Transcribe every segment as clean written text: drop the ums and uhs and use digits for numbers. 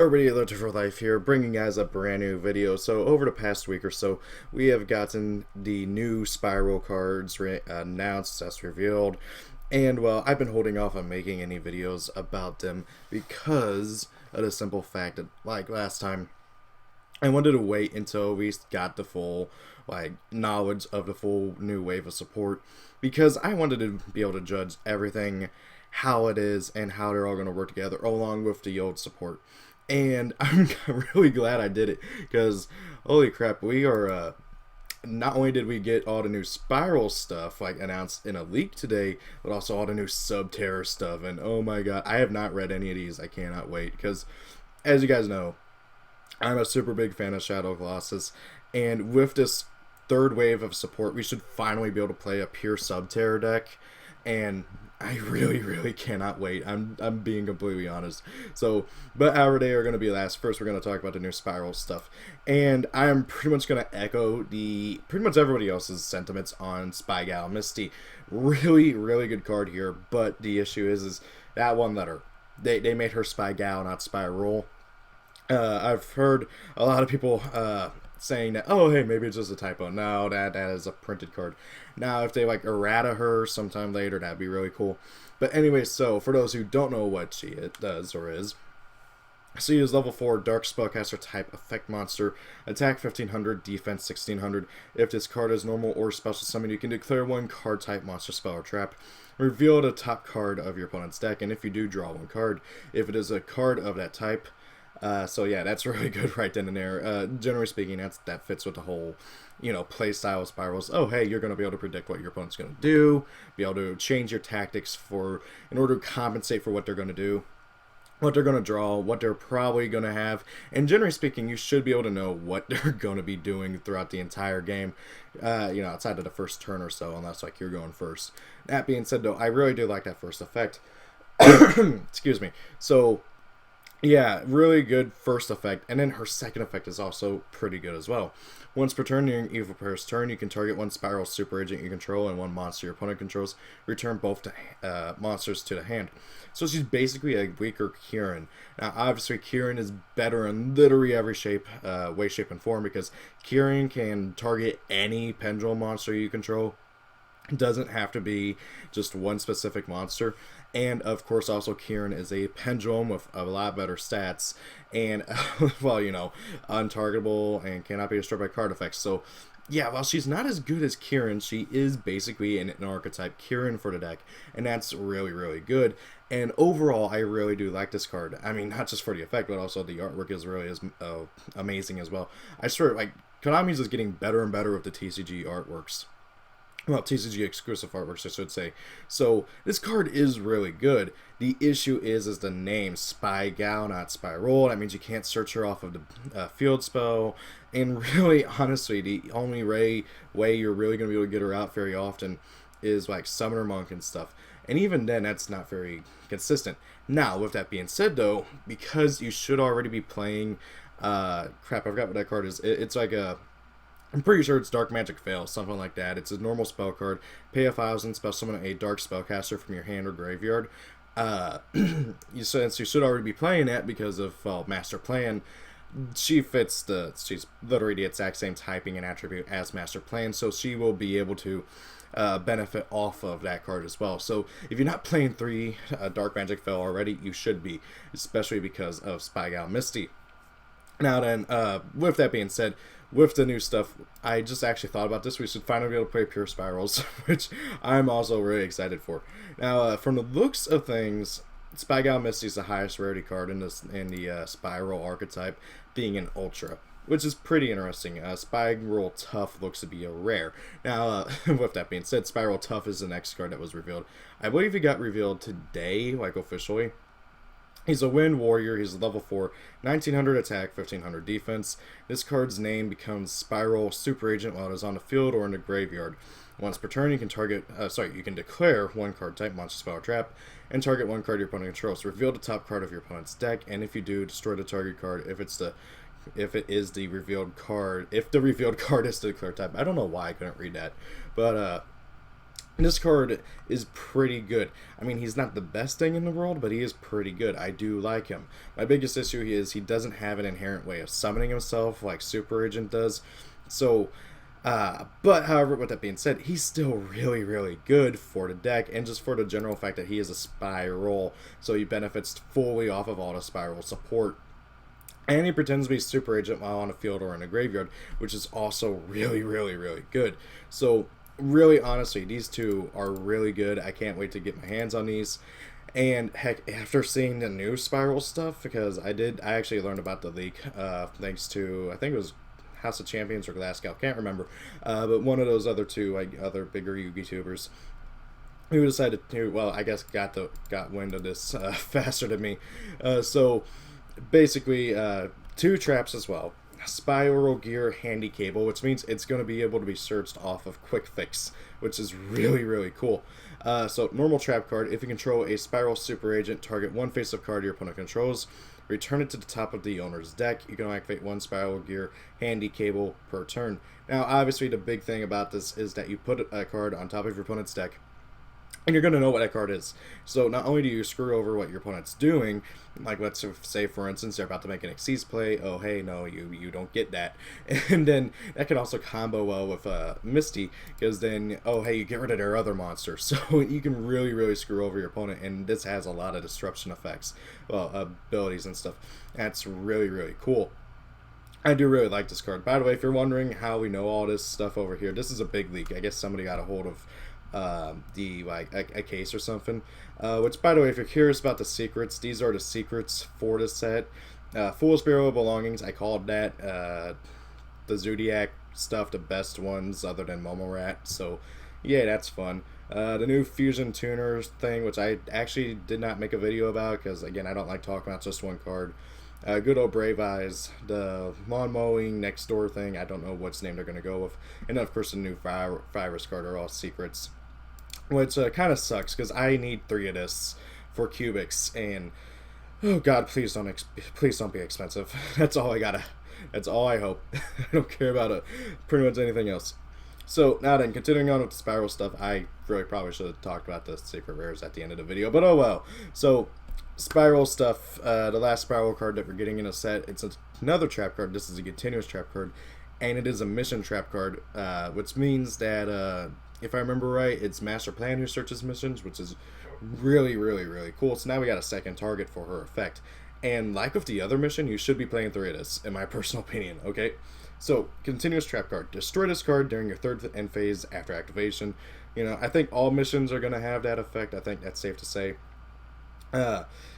Everybody, Alert for Life here, bringing you guys a brand new video. So over the past week or so, we have gotten the new Spyral cards announced, as revealed, and well, I've been holding off on making any videos about them because of the simple fact that, like last time, I wanted to wait until we got the full knowledge of the full new wave of support, because I wanted to be able to judge everything, how it is, and how they're all going to work together along with the old support. And I'm really glad I did it, because holy crap, we are not only did we get all the new Spyral stuff announced in a leak today, but also all the new Subterror stuff. And oh my god, I have not read any of these. I cannot wait, because as you guys know, I'm a super big fan of Shadow Colossus, and with this third wave of support, we should finally be able to play a pure Subterror deck, and I really cannot wait. I'm being completely honest. So, but our day are going to be last. First, we're going to talk about the new Spyral stuff, and I'm pretty much going to echo pretty much everybody else's sentiments on Spryal Misty. Really good card here, but the issue is that one letter. They made her Spyal, not Spyral. I've heard a lot of people saying that, oh, hey, maybe it's just a typo. No, that is a printed card. Now, if they errata her sometime later, that'd be really cool. But anyway, so for those who don't know what she does or is, she is level 4 Dark Spellcaster type effect monster, attack 1500, defense 1600. If this card is normal or special summon, you can declare one card type monster, spell, or trap. Reveal the top card of your opponent's deck, and if you do, draw one card. If it is a card of that type, so yeah, that's really good right then and there. Generally speaking, that fits with the whole, play style of Spyrals. Oh, hey, you're going to be able to predict what your opponent's going to do, be able to change your tactics in order to compensate for what they're going to do, what they're going to draw, what they're probably going to have, and generally speaking, you should be able to know what they're going to be doing throughout the entire game, outside of the first turn or so, unless you're going first. That being said, though, I really do like that first effect. Excuse me. So yeah, really good first effect, and then her second effect is also pretty good as well. Once per turn during Evil Player's turn, you can target one Spyral Super Agent you control and one monster your opponent controls. Return both monsters to the hand. So she's basically a weaker Kieran. Now, obviously, Kieran is better in literally every way, shape, and form, because Kieran can target any Pendulum monster you control. It doesn't have to be just one specific monster. And of course, also Kieran is a pendulum with a lot better stats, and well, untargetable and cannot be destroyed by card effects. So yeah, while she's not as good as Kieran, she is basically an archetype Kieran for the deck, and that's really good. And overall, I really do like this card. I mean, not just for the effect, but also the artwork is really amazing as well. I swear, Konami's just getting better and better with the TCG artworks. Well, TCG exclusive artworks, I should say. So this card is really good. The issue is the name, Spyal, not Spyral. That means you can't search her off of the field spell. And really, honestly, the only way you're really going to be able to get her out very often is Summoner Monk and stuff. And even then, that's not very consistent. Now, with that being said, though, because you should already be playing, crap, I forgot what that card is. It's I'm pretty sure it's Dark Magic Veil, something like that. It's a normal spell card. Pay 1,000, special summon a Dark Spellcaster from your hand or graveyard. Since you should already be playing that because of Master Plan, she's literally the exact same typing and attribute as Master Plan, so she will be able to benefit off of that card as well. So if you're not playing 3 Dark Magic Veil already, you should be, especially because of Spyal Misty. Now then, with that being said, with the new stuff, I just actually thought about this. We should finally be able to play pure Spyrals, which I'm also really excited for. Now, from the looks of things, Spyal Misty is the highest rarity card in the Spyral archetype, being an Ultra, which is pretty interesting. Spyral Tough looks to be a rare. Now, with that being said, Spyral Tough is the next card that was revealed. I believe it got revealed today, officially. He's a Wind Warrior. He's level 4, 1900 attack, 1500 defense. This card's name becomes Spyral Super Agent while it is on the field or in the graveyard. Once per turn, you can declare one card type, monster, spell, or trap, and target one card your opponent controls. Reveal the top card of your opponent's deck, and if you do, destroy the target card if the revealed card is the declared type. I don't know why I couldn't read that, but This card is pretty good. I mean, he's not the best thing in the world, but he is pretty good. I do like him. My biggest issue is he doesn't have an inherent way of summoning himself like Super Agent does. So, but however, with that being said, he's still really, really good for the deck, and just for the general fact that he is a Spryal, so he benefits fully off of all the Spryal support. And he pretends to be Super Agent while on the field or in a graveyard, which is also really, really, really good. So, really, honestly, these two are really good. I can't wait to get my hands on these. And heck, after seeing the new Spryal stuff, because I actually learned about the leak thanks to, I think it was House of Champions or Glasgow, can't remember, but one of those other two, like other bigger YouTubers, who decided to, well, I guess got wind of this faster than me. So basically, two traps as well. Spiral Gear Handy Cable, which means it's going to be able to be searched off of Quick Fix, which is really, really cool. So, normal trap card. If you control a Spryal Super Agent, target one face-up card your opponent controls. Return it to the top of the owner's deck. You can activate one Spiral Gear Handy Cable per turn. Now, obviously, the big thing about this is that you put a card on top of your opponent's deck, and you're going to know what that card is. So not only do you screw over what your opponent's doing, like let's say for instance they're about to make an Xyz play, oh hey, no, you don't get that. And then that can also combo well with Misty, because then, oh hey, you get rid of their other monster. So you can really, really screw over your opponent, and this has a lot of disruption effects, well, abilities and stuff. That's really, really cool. I do really like this card. By the way, if you're wondering how we know all this stuff over here, this is a big leak. I guess somebody got a hold of a case or something, which, by the way, if you're curious about the secrets, these are the secrets for the set. Fool's Bureau Belongings, I called that the Zodiac stuff the best ones other than Momo Rat, so yeah, that's fun. The new Fusion Tuners thing, which I actually did not make a video about because, again, I don't like talking about just one card. Good old Brave Eyes, the lawn mowing next door thing, I don't know what's name they're going to go with, and of course the new virus card are all secrets, which kind of sucks because I need 3 of this for cubics, and oh god, please don't be expensive. That's all I hope. I don't care about pretty much anything else. So now then, continuing on with the Spiral stuff, I really probably should have talked about the secret rares at the end of the video, but oh well. So Spryal stuff, the last Spryal card that we're getting in a set, it's another trap card. This is a continuous trap card, and it is a mission trap card, which means that if I remember right, it's Master Plan who searches missions, which is really, really, really cool. So now we got a second target for her effect, and like with the other mission, you should be playing 3 of this, in my personal opinion. Okay, so continuous trap card. Destroy this card during your 3rd end phase after activation. You know, I think all missions are going to have that effect. I think that's safe to say.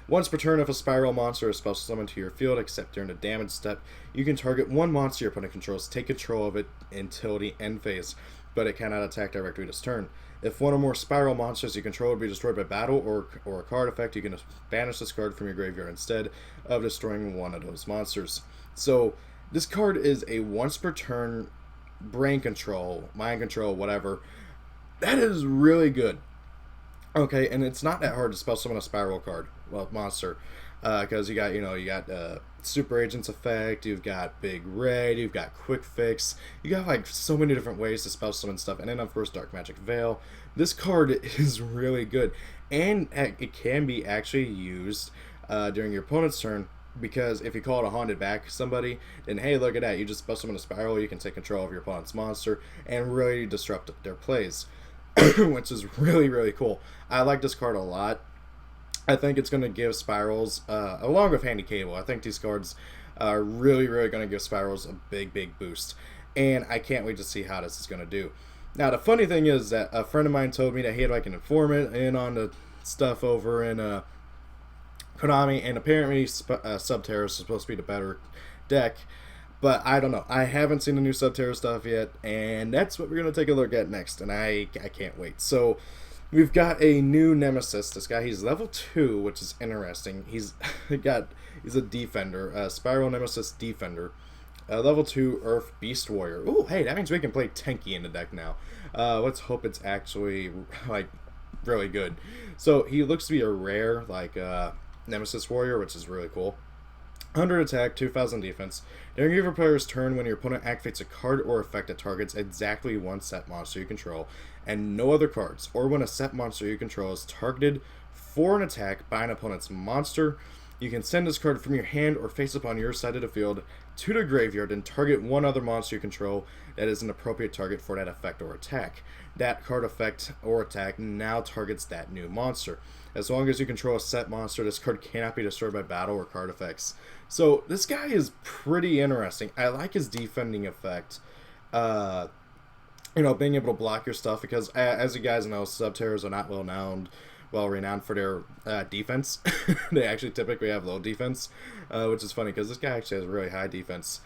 Once per turn, if a Spryal monster is special summoned to your field, except during the damage step, you can target one monster your opponent controls, take control of it until the end phase, but it cannot attack directly this turn. If one or more Spryal monsters you control would be destroyed by battle or a card effect, you can banish this card from your graveyard instead of destroying one of those monsters. So this card is a once per turn brain control, mind control, whatever. That is really good. Okay, and it's not that hard to spell summon a Spryal card, well, monster, because you got Super Agent's effect, you've got Big Red, you've got Quick Fix, you got like so many different ways to spell summon stuff, and then of course Dark Magic Veil. This card is really good, and it can be actually used during your opponent's turn, because if you call it a haunted back somebody, then hey, look at that, you just spell summon a Spryal, you can take control of your opponent's monster and really disrupt their plays. Which is really, really cool. I like this card a lot. I think it's going to give Spirals, along with Handy Cable, I think these cards are really, really going to give Spirals a big, big boost. And I can't wait to see how this is going to do. Now, the funny thing is that a friend of mine told me that he had like an informant in on the stuff over in Konami, and apparently Subterror is supposed to be the better deck. But I don't know. I haven't seen the new Subterror stuff yet, and that's what we're going to take a look at next, and I can't wait. So we've got a new Nemesis. This guy, he's level 2, which is interesting. He's a Defender, Spyral Nemesis Defender. Level 2 Earth Beast Warrior. Ooh, hey, that means we can play Tenki in the deck now. Let's hope it's actually, like, really good. So he looks to be a rare, like, Nemesis Warrior, which is really cool. 100 attack, 2000 defense. During your player's turn, when your opponent activates a card or effect that targets exactly one set monster you control, and no other cards, or when a set monster you control is targeted for an attack by an opponent's monster, you can send this card from your hand or face up on your side of the field to the graveyard and target one other monster you control that is an appropriate target for that effect or attack. That card, effect, or attack now targets that new monster. As long as you control a set monster, this card cannot be destroyed by battle or card effects. So this guy is pretty interesting. I like his defending effect. Being able to block your stuff, because as you guys know, Subterrors are not well renowned for their defense. They actually typically have low defense, which is funny because this guy actually has really high defense,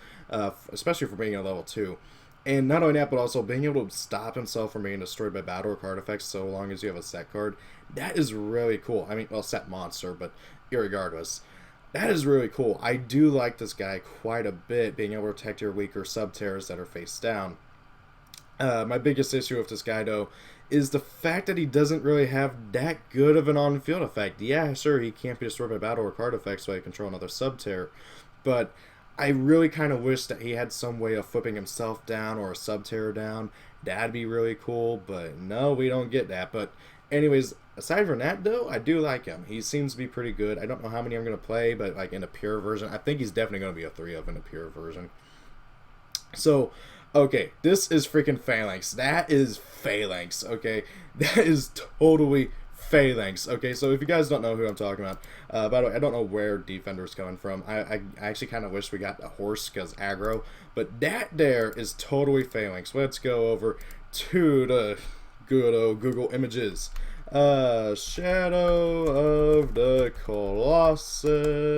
especially for being a level 2. And not only that, but also being able to stop himself from being destroyed by battle or card effects so long as you have a set card. That is really cool. I mean, well, set monster, but irregardless. That is really cool. I do like this guy quite a bit, being able to protect your weaker Subterrors that are face down. My biggest issue with this guy, though, is the fact that he doesn't really have that good of an on-field effect. Yeah, sure, he can't be destroyed by battle or card effects while you control another Subterror, but I really kind of wish that he had some way of flipping himself down or a Subterror down. That'd be really cool, but no, we don't get that. But anyways, aside from that, though, I do like him. He seems to be pretty good. I don't know how many I'm going to play, but like in a pure version, I think he's definitely going to be a 3 of in a pure version. So, okay, this is freaking Phalanx. That is Phalanx, okay? That is totally Phalanx, okay? So if you guys don't know who I'm talking about, by the way, I don't know where Defender's coming from. I actually kind of wish we got a horse because aggro, but that there is totally Phalanx. Let's go over to the good old Google Images. Shadow of the Colossus.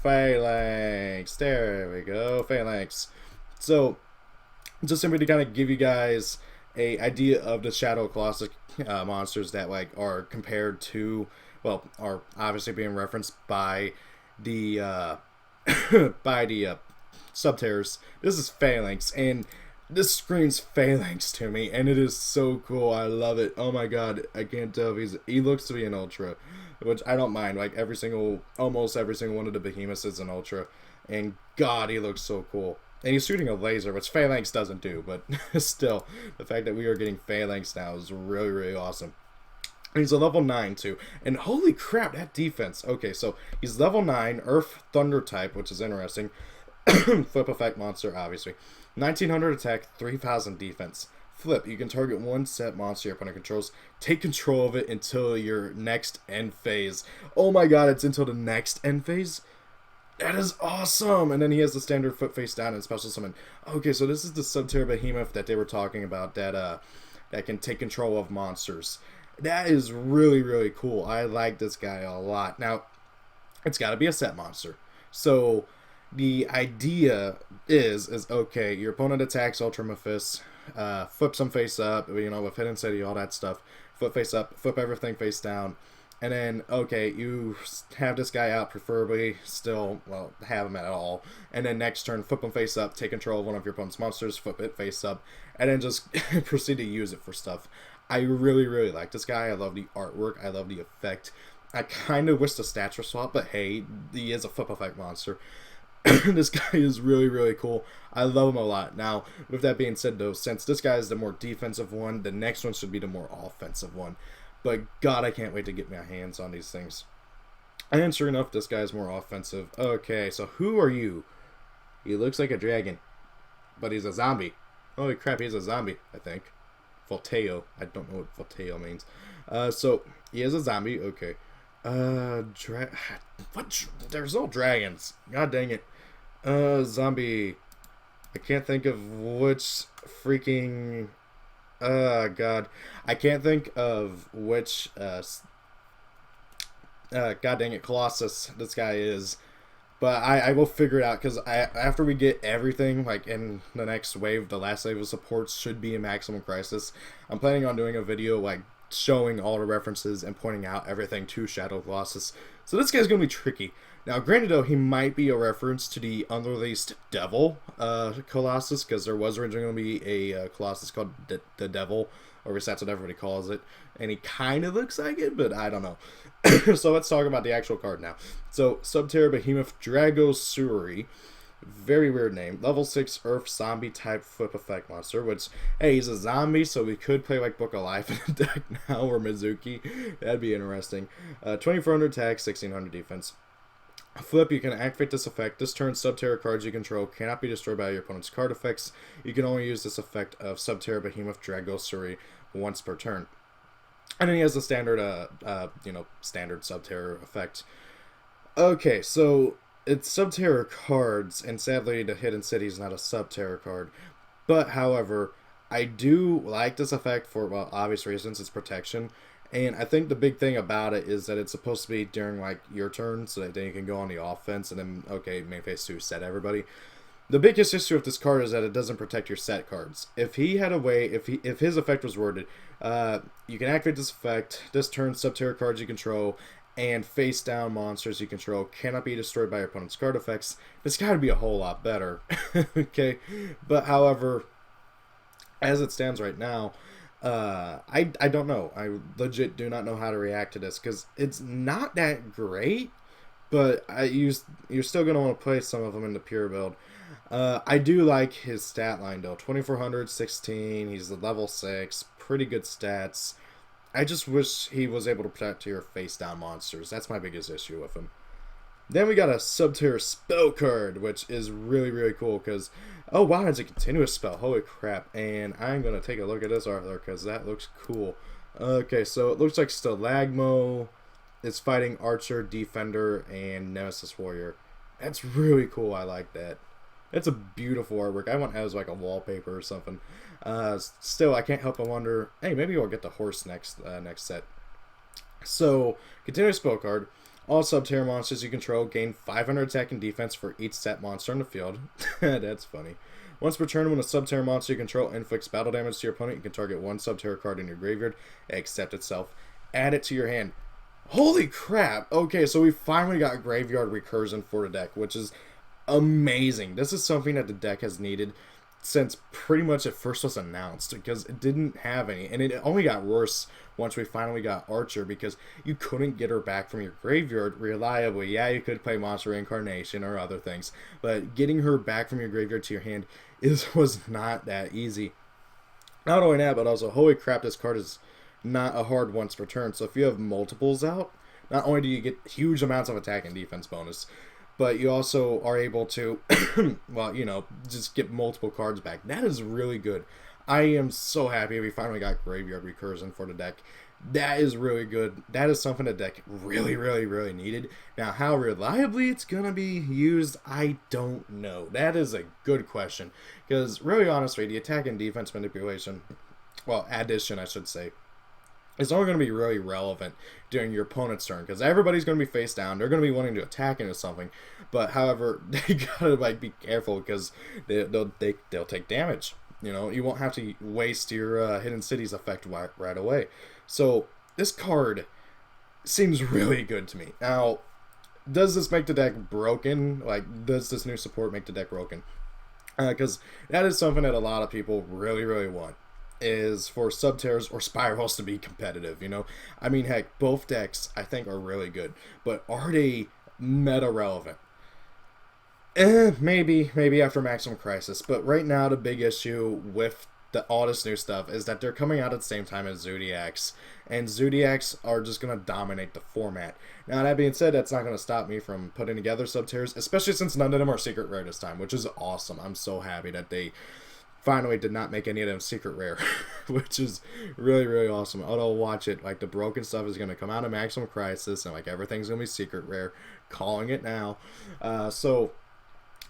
Phalanx. There we go, Phalanx. So, just simply to kind of give you guys a idea of the Shadow Colossus monsters that like are compared to, well, are obviously being referenced by the Subterrors. This is Phalanx, and this screams Phalanx to me, and it is so cool. I love it. Oh my god, I can't tell if he looks to be an ultra, which I don't mind. Like almost every single one of the behemoths is an ultra, and god, he looks so cool. And he's shooting a laser, which Phalanx doesn't do, but still, the fact that we are getting Phalanx now is really, really awesome. And he's a level 9 too, and holy crap, that defense. Okay, so he's level 9, Earth Thunder type, which is interesting. Flip effect monster, obviously. 1900 attack, 3000 defense. Flip, you can target one set monster your opponent controls. Take control of it until your next end phase. Oh my god, it's until the next end phase? That is awesome! And then he has the standard foot face down and special summon. Okay, so this is the Subterror Behemoth that they were talking about that can take control of monsters. That is really, really cool. I like this guy a lot. Now, it's got to be a set monster. So, the idea is okay, your opponent attacks Ultra Mephists, flips them face up, with Hidden City, all that stuff. Flip face up, flip everything face down. And then, okay, you have this guy out, preferably still, well, have him at all. And then next turn, flip him face up, take control of one of your opponent's monsters, flip it face up, and then just proceed to use it for stuff. I really, really like this guy. I love the artwork. I love the effect. I kind of wish the stats were swapped, but hey, he is a flip effect monster. This guy is really, really cool. I love him a lot. Now, with that being said, though, since this guy is the more defensive one, the next one should be the more offensive one. But god, I can't wait to get my hands on these things. And sure enough, this guy's more offensive. Okay, so who are you? He looks like a dragon, but he's a zombie. Holy crap, he's a zombie, I think. Volteo. I don't know what Volteo means. So, he is a zombie. Okay. What? There's no dragons. God dang it. Zombie. I can't think of which freaking... God. I can't think of which, god dang it, Colossus this guy is. But I will figure it out, because after we get everything, like, in the next wave, the last wave of supports should be in Maximum Crisis. I'm planning on doing a video, like, showing all the references and pointing out everything to Shadow Colossus. So this guy's going to be tricky. Now, granted though, he might be a reference to the unreleased Devil Colossus, because there was originally going to be a Colossus called the Devil, or at least that's what everybody calls it, and he kind of looks like it, but I don't know. So let's talk about the actual card now. So, Subterror Behemoth Dragosuri. Very weird name. Level 6 Earth zombie type flip effect monster, which, hey, he's a zombie, so we could play like Book of Life in the deck now, or Mizuki. That'd be interesting. 2400 attack, 1600 defense. Flip, you can activate this effect. This turn, Subterror cards you control cannot be destroyed by your opponent's card effects. You can only use this effect of Subterror Behemoth Dragosuri once per turn. And then he has the standard, standard Subterror effect. Okay, so it's Subterror cards, and sadly the Hidden City is not a Subterror card. But, however, I do like this effect for, well, obvious reasons. It's protection. And I think the big thing about it is that it's supposed to be during, like, your turn, so that then you can go on the offense, and then, okay, main phase 2, set everybody. The biggest issue with this card is that it doesn't protect your set cards. If he had a way, if his effect was worded, you can activate this effect, this turn, Subterror cards you control, and face down monsters you control cannot be destroyed by your opponent's card effects. This got to be a whole lot better. Okay, but however, as it stands right now, I don't know. I legit do not know how to react to this, because it's not that great, but you're still going to want to play some of them in the pure build. I do like his stat line though. 2400, 16, he's the level 6, pretty good stats. I just wish he was able to protect your face down monsters. That's my biggest issue with him. Then we got a Subterror spell card, which is really, really cool because, oh wow, it's a continuous spell. Holy crap. And I'm going to take a look at this artwork because that looks cool. Okay, so it looks like Stalagmo is fighting Archer, Defender, and Nemesis Warrior. That's really cool. I like that. It's a beautiful artwork. I want it as like a wallpaper or something. Still, I can't help but wonder, hey, maybe I'll get the horse next set. So, continuous spell card. All Subterror monsters you control gain 500 attack and defense for each set monster on the field. That's funny. Once per turn, when a Subterror monster you control inflicts battle damage to your opponent, you can target one Subterror card in your graveyard, accept itself, add it to your hand. Holy crap! Okay, so we finally got Graveyard Recursion for the deck, which is amazing. This is something that the deck has needed since pretty much it first was announced, because it didn't have any, and it only got worse once we finally got Archer, because you couldn't get her back from your graveyard reliably. Yeah, you could play Monster Reincarnation or other things, but getting her back from your graveyard to your hand was not that easy. Not only that, but also, holy crap, this card is not a hard once per turn. So if you have multiples out, not only do you get huge amounts of attack and defense bonus, but you also are able to, well, just get multiple cards back. That is really good. I am so happy we finally got Graveyard Recursion for the deck. That is really good. That is something the deck really, really, really needed. Now, how reliably it's going to be used, I don't know. That is a good question. Because, really honestly, the attack and defense manipulation, well, addition, I should say, it's only going to be really relevant during your opponent's turn, because everybody's going to be face down. They're going to be wanting to attack into something, but however, they gotta be careful because they'll take damage. You won't have to waste your Hidden Cities effect right away. So this card seems really good to me. Now, does this make the deck broken? Like, does this new support make the deck broken? Because that is something that a lot of people really, really want, is for Subterrors or Spirals to be competitive, I mean, heck, both decks, I think, are really good, but are they meta-relevant? Maybe after Maximum Crisis, but right now the big issue with all this new stuff is that they're coming out at the same time as Zodiacs, and Zodiacs are just going to dominate the format. Now, that being said, that's not going to stop me from putting together Subterrors, especially since none of them are secret rare this time, which is awesome. I'm so happy that they finally did not make any of them secret rare, which is really, really awesome. Although, watch it, like, the broken stuff is going to come out of Maximum Crisis, and like everything's going to be secret rare, calling it now.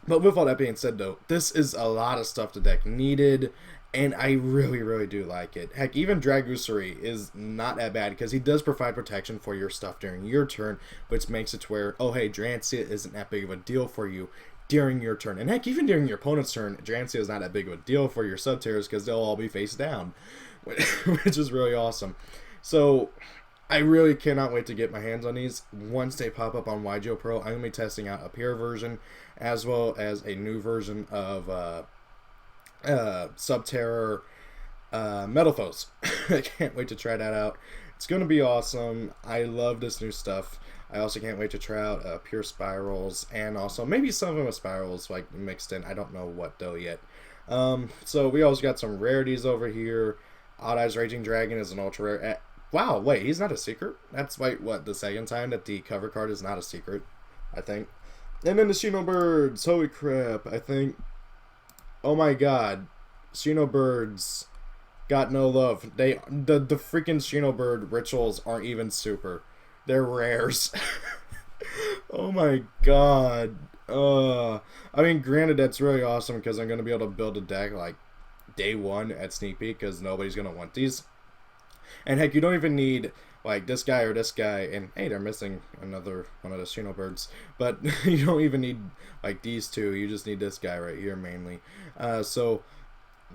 But with all that being said, though, this is a lot of stuff the deck needed, and I really, really do like it. Heck, even Dragosuri is not that bad, because he does provide protection for your stuff during your turn, which makes it to where, oh hey, Drancia isn't that big of a deal for you during your turn. And heck, even during your opponent's turn, Drancia is not that big of a deal for your Subterrors, because they'll all be face down, which is really awesome. So, I really cannot wait to get my hands on these. Once they pop up on YgoPro, I'm going to be testing out a pure version as well as a new version of Subterror Metal Foes. I can't wait to try that out. It's going to be awesome. I love this new stuff. I also can't wait to try out pure spirals, and also maybe some of them with spirals like mixed in. I don't know what though yet. So we also got some rarities over here. Odd Eyes Raging Dragon is an ultra rare. Wow, wait, he's not a secret? That's like what, the second time that the cover card is not a secret, I think. And then the Xenobirds. Holy crap, I think. Oh my god. Xenobirds got no love. The freaking Xenobird rituals aren't even super. They're rares. Oh my god. I mean, granted, that's really awesome because I'm going to be able to build a deck like day one at sneak peek because nobody's going to want these. And heck, you don't even need like this guy or this guy. And hey, they're missing another one of the Xenobirds. But you don't even need like these two. You just need this guy right here mainly. So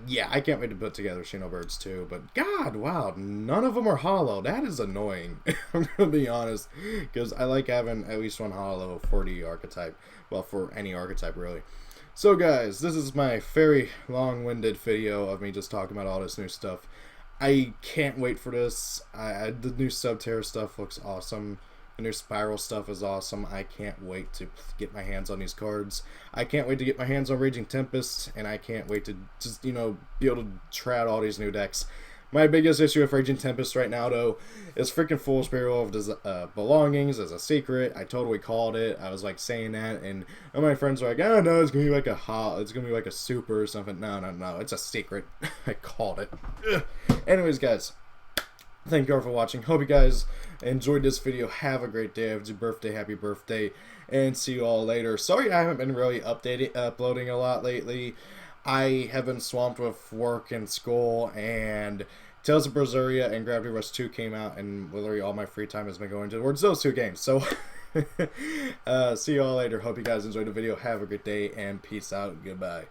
yeah, I can't wait to put together Xenobirds too. But god, wow, none of them are hollow. That is annoying. I'm gonna be honest, because I like having at least one hollow for the archetype. Well, for any archetype really. So guys, this is my very long-winded video of me just talking about all this new stuff. I can't wait for this. The new Subterror stuff looks awesome. The new Spiral stuff is awesome. I can't wait to get my hands on these cards. I can't wait to get my hands on Raging Tempest, and I can't wait to just, you know, be able to try out all these new decks. My biggest issue with Raging Tempest right now, though, is freaking Fool's Burial of Belongings as a secret. I totally called it. I was like saying that, and all my friends were like, "Oh no, it's gonna be like it's gonna be like a super or something." No, it's a secret. I called it. Ugh. Anyways, guys, thank you all for watching. Hope you guys enjoyed this video. Have a great day. It's your birthday. Happy birthday, and see you all later. Sorry I haven't been really uploading a lot lately. I have been swamped with work and school, and Tales of Berseria and Gravity Rush 2 came out, and literally all my free time has been going towards those two games. So, see you all later. Hope you guys enjoyed the video. Have a good day, and peace out. Goodbye.